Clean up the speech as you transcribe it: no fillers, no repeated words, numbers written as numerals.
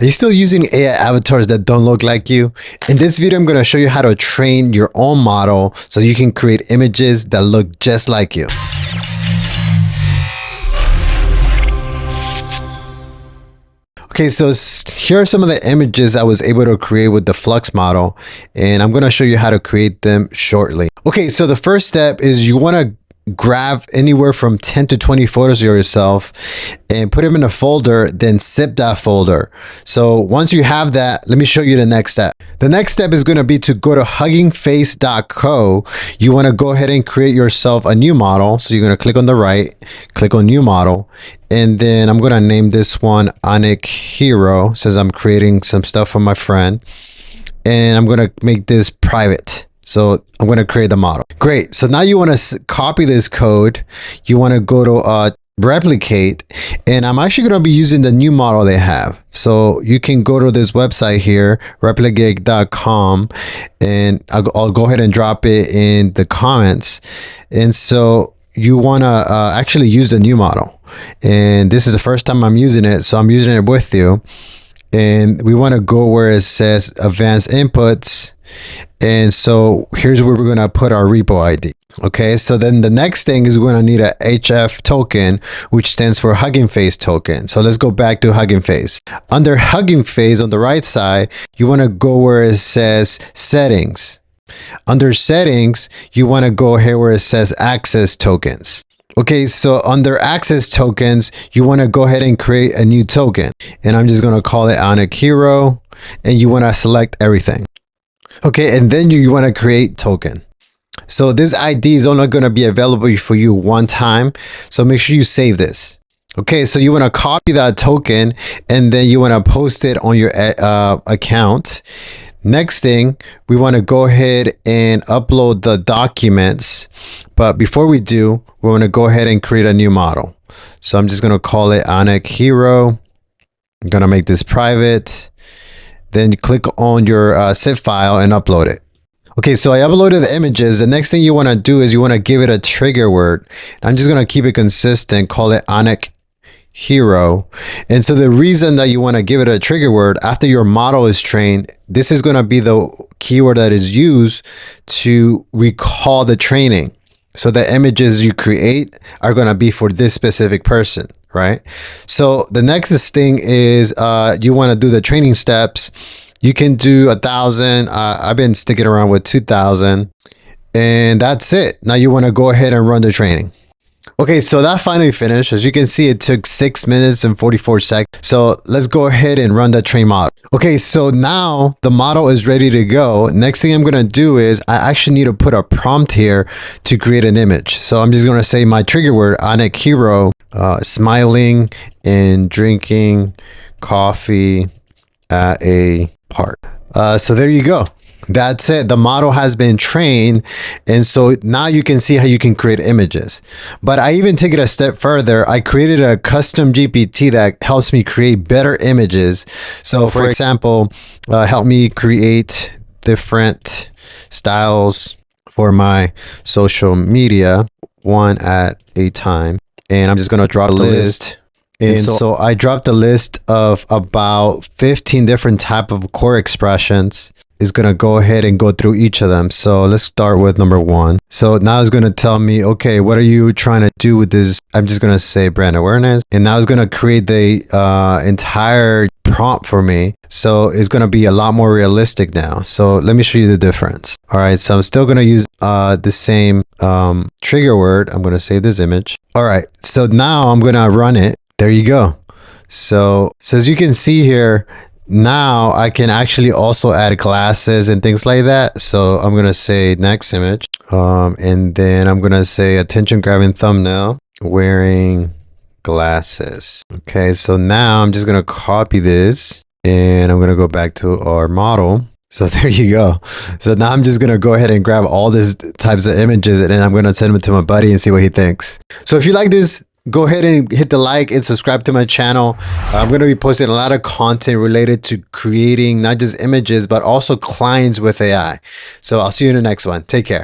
Are you still using AI avatars that don't look like you? In this video, I'm going to show you how to train your own model so you can create images that look just like you. Okay, so here are some of the images I was able to create with the Flux model, and I'm going to show you how to create them shortly. Okay, so the first step is you want to grab anywhere from 10 to 20 photos of yourself and put them in a folder, then zip that folder. So once you have that, let me show you the next step. The next step is going to be to go to huggingface.co. You want to go ahead and create yourself a new model. So you're going to click on the right, click on new model, and then I'm going to name this one Anik Hero, since I'm creating some stuff for my friend, and I'm going to make this private. So I'm going to create the model. Great. So now you want to copy this code. You want to go to replicate, and I'm actually going to be using the new model they have. So you can go to this website here, replicate.com, and I'll go ahead and drop it in the comments. And so you want to actually use the new model. And this is the first time I'm using it, so I'm using it with you. And we want to go where it says advanced inputs. And so here's where we're going to put our repo ID. Okay, so then the next thing is we're going to need a HF token, which stands for Hugging Face token. So let's go back to Hugging Face. Under Hugging Face on the right side, you want to go where it says settings. Under settings, you want to go here where it says access tokens. Okay, so under access tokens, you want to go ahead and create a new token. And I'm just going to call it Anik Hero, and you want to select everything. Okay, and then you want to create token. So this ID is only going to be available for you one time. So make sure you save this. Okay, so you want to copy that token, and then you want to post it on your account. Next thing, we want to go ahead and upload the documents. But before we do, we want to go ahead and create a new model. So I'm just going to call it Anik Hero. I'm going to make this private. Then you click on your zip file and upload it. Okay, so I uploaded the images. The next thing you want to do is you want to give it a trigger word. I'm just going to keep it consistent, call it Anik Hero. And so the reason that you want to give it a trigger word after your model is trained, this is going to be the keyword that is used to recall the training. So the images you create are going to be for this specific person, right? So the next thing is you want to do the training steps. You can do 1,000. I've been sticking around with 2,000, and that's it. Now you want to go ahead and run the training. Okay, so that finally finished. As you can see, it took 6 minutes and 44 seconds. So let's go ahead and run the train model. Okay, so now the model is ready to go. Next thing I'm going to do is I actually need to put a prompt here to create an image. So I'm just going to say my trigger word, Anik Hero, smiling and drinking coffee at a park. So there you go. That's it. The model has been trained. And so now you can see how you can create images. But I even take it a step further. I created a custom GPT that helps me create better images. So for example, help me create different styles for my social media, one at a time. And I'm just going to drop the list. And so I dropped a list of about 15 different type of core expressions. Is going to go ahead and go through each of them. So let's start with number 1. So now it's going to tell me, okay, what are you trying to do with this? I'm just going to say brand awareness. And now it's going to create the entire prompt for me. So it's going to be a lot more realistic now. So let me show you the difference. All right. So I'm still going to use the same trigger word. I'm going to save this image. All right. So now I'm going to run it. There you go. So as you can see here, now I can actually also add glasses and things like that. So I'm going to say next image. And then I'm going to say attention grabbing thumbnail wearing glasses. Okay. So now I'm just going to copy this and I'm going to go back to our model. So there you go. So now I'm just going to go ahead and grab all these types of images and then I'm going to send them to my buddy and see what he thinks. So if you like this, go ahead and hit the like and subscribe to my channel. I'm going to be posting a lot of content related to creating not just images, but also clients with AI. So I'll see you in the next one. Take care.